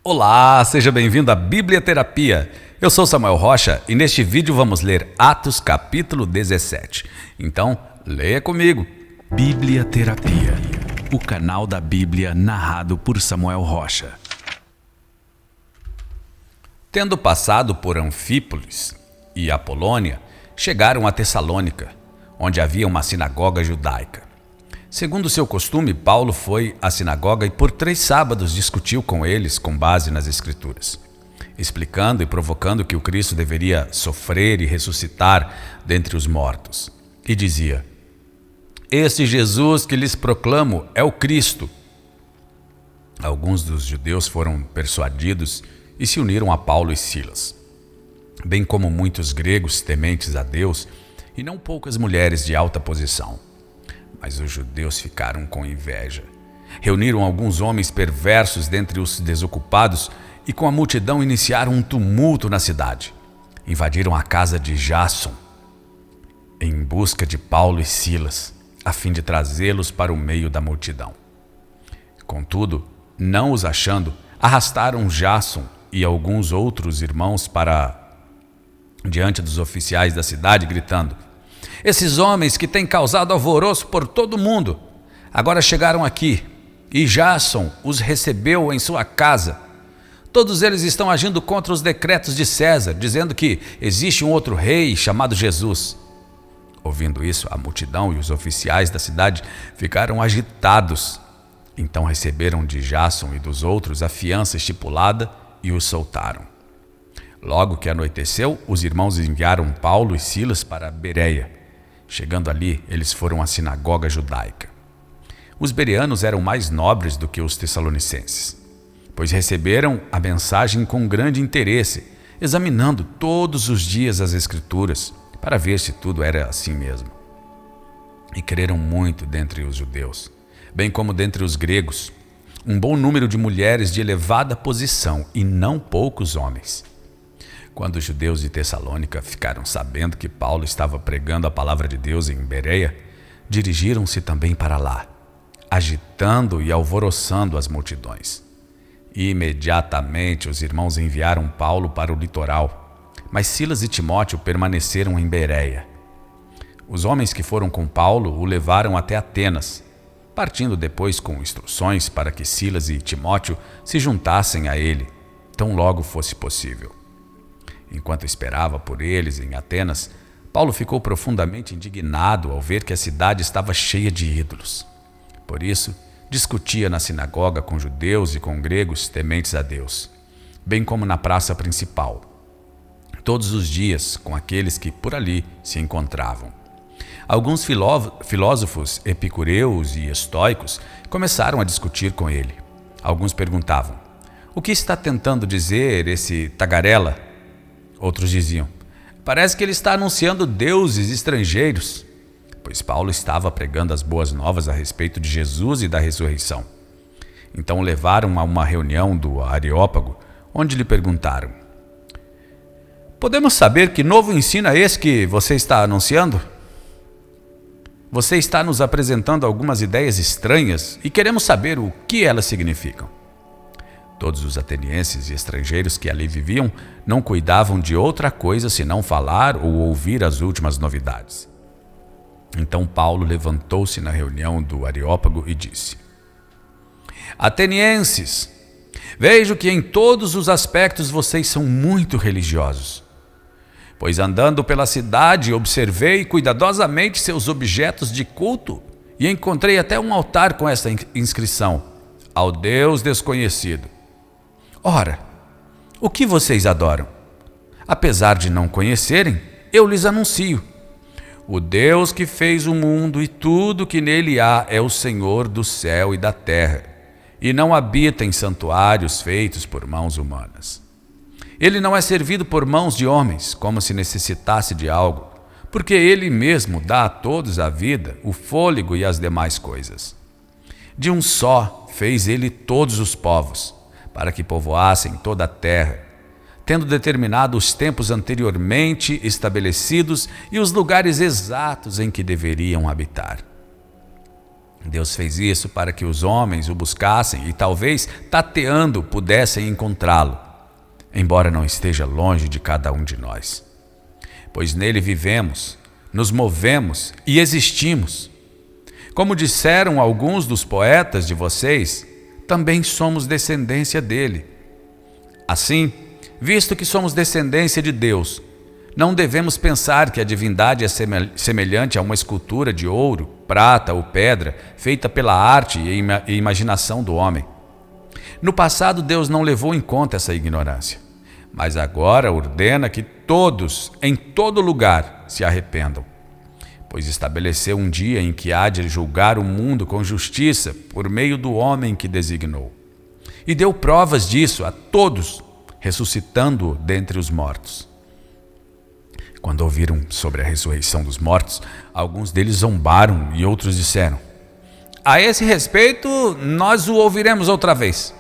Olá, seja bem-vindo à Biblioterapia. Eu sou Samuel Rocha e neste vídeo vamos ler Atos capítulo 17. Então, leia comigo. Biblioterapia, o canal da Bíblia narrado por Samuel Rocha. Tendo passado por Anfípolis e Apolônia, chegaram a Tessalônica, onde havia uma sinagoga judaica. Segundo seu costume, Paulo foi à sinagoga e por 3 sábados discutiu com eles com base nas Escrituras, explicando e provocando que o Cristo deveria sofrer e ressuscitar dentre os mortos. E dizia: "Este Jesus que lhes proclamo é o Cristo." Alguns dos judeus foram persuadidos e se uniram a Paulo e Silas, bem como muitos gregos tementes a Deus e não poucas mulheres de alta posição. Mas os judeus ficaram com inveja. Reuniram alguns homens perversos dentre os desocupados e com a multidão iniciaram um tumulto na cidade. Invadiram a casa de Jasson em busca de Paulo e Silas, a fim de trazê-los para o meio da multidão. Contudo, não os achando, arrastaram Jasson e alguns outros irmãos para diante dos oficiais da cidade, gritando: "Esses homens que têm causado alvoroço por todo o mundo, agora chegaram aqui, e Jasson os recebeu em sua casa. Todos eles estão agindo contra os decretos de César, dizendo que existe um outro rei chamado Jesus." Ouvindo isso, a multidão e os oficiais da cidade ficaram agitados. Então receberam de Jasson e dos outros a fiança estipulada e os soltaram. Logo que anoiteceu, os irmãos enviaram Paulo e Silas para Bereia. Chegando ali, eles foram à sinagoga judaica. Os bereanos eram mais nobres do que os tessalonicenses, pois receberam a mensagem com grande interesse, examinando todos os dias as Escrituras, para ver se tudo era assim mesmo. E creram muito dentre os judeus, bem como dentre os gregos, um bom número de mulheres de elevada posição e não poucos homens. Quando os judeus de Tessalônica ficaram sabendo que Paulo estava pregando a palavra de Deus em Bereia, dirigiram-se também para lá, agitando e alvoroçando as multidões. Imediatamente os irmãos enviaram Paulo para o litoral, mas Silas e Timóteo permaneceram em Bereia. Os homens que foram com Paulo o levaram até Atenas, partindo depois com instruções para que Silas e Timóteo se juntassem a ele, tão logo fosse possível. Enquanto esperava por eles em Atenas, Paulo ficou profundamente indignado ao ver que a cidade estava cheia de ídolos. Por isso, discutia na sinagoga com judeus e com gregos tementes a Deus, bem como na praça principal, todos os dias com aqueles que por ali se encontravam. Alguns filósofos epicureus e estoicos começaram a discutir com ele. Alguns perguntavam: "O que está tentando dizer esse tagarela?" Outros diziam: "Parece que ele está anunciando deuses estrangeiros", pois Paulo estava pregando as boas novas a respeito de Jesus e da ressurreição. Então o levaram a uma reunião do Areópago, onde lhe perguntaram: "Podemos saber que novo ensino é esse que você está anunciando? Você está nos apresentando algumas ideias estranhas e queremos saber o que elas significam." Todos os atenienses e estrangeiros que ali viviam não cuidavam de outra coisa senão falar ou ouvir as últimas novidades. Então Paulo levantou-se na reunião do Areópago e disse: "Atenienses, vejo que em todos os aspectos vocês são muito religiosos. Pois andando pela cidade observei cuidadosamente seus objetos de culto e encontrei até um altar com esta inscrição: ao Deus desconhecido. Ora, o que vocês adoram? Apesar de não conhecerem, eu lhes anuncio: o Deus que fez o mundo e tudo que nele há é o Senhor do céu e da terra, e não habita em santuários feitos por mãos humanas. Ele não é servido por mãos de homens, como se necessitasse de algo, porque ele mesmo dá a todos a vida, o fôlego e as demais coisas. De um só fez ele todos os povos, para que povoassem toda a terra, tendo determinado os tempos anteriormente estabelecidos e os lugares exatos em que deveriam habitar. Deus fez isso para que os homens o buscassem e talvez, tateando, pudessem encontrá-lo, embora não esteja longe de cada um de nós. Pois nele vivemos, nos movemos e existimos. Como disseram alguns dos poetas de vocês, também somos descendência dele. Assim, visto que somos descendência de Deus, não devemos pensar que a divindade é semelhante a uma escultura de ouro, prata ou pedra, feita pela arte e imaginação do homem. No passado, Deus não levou em conta essa ignorância, mas agora ordena que todos, em todo lugar, se arrependam, pois estabeleceu um dia em que há de julgar o mundo com justiça por meio do homem que designou. E deu provas disso a todos, ressuscitando-o dentre os mortos. Quando ouviram sobre a ressurreição dos mortos, alguns deles zombaram e outros disseram: "A esse respeito, nós o ouviremos outra vez."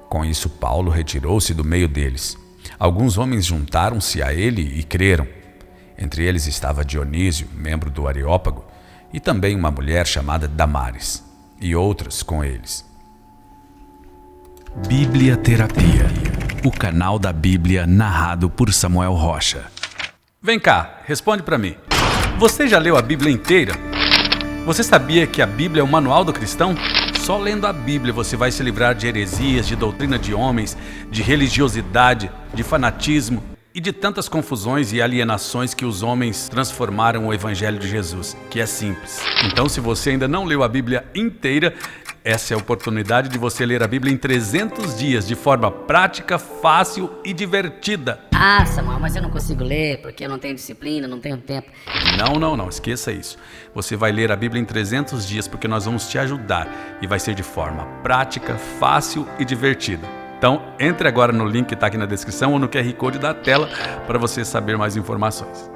Com isso, Paulo retirou-se do meio deles. Alguns homens juntaram-se a ele e creram. Entre eles estava Dionísio, membro do Areópago, e também uma mulher chamada Damares, e outras com eles. Bíblia Terapia, o canal da Bíblia narrado por Samuel Rocha. Vem cá, responde pra mim. Você já leu a Bíblia inteira? Você sabia que a Bíblia é o manual do cristão? Só lendo a Bíblia você vai se livrar de heresias, de doutrina de homens, de religiosidade, de fanatismo e de tantas confusões e alienações que os homens transformaram o Evangelho de Jesus, que é simples. Então, se você ainda não leu a Bíblia inteira, essa é a oportunidade de você ler a Bíblia em 300 dias, de forma prática, fácil e divertida. Ah, Samuel, mas eu não consigo ler porque eu não tenho disciplina, não tenho tempo. Não, esqueça isso. Você vai ler a Bíblia em 300 dias porque nós vamos te ajudar e vai ser de forma prática, fácil e divertida. Então, entre agora no link que está aqui na descrição ou no QR Code da tela para você saber mais informações.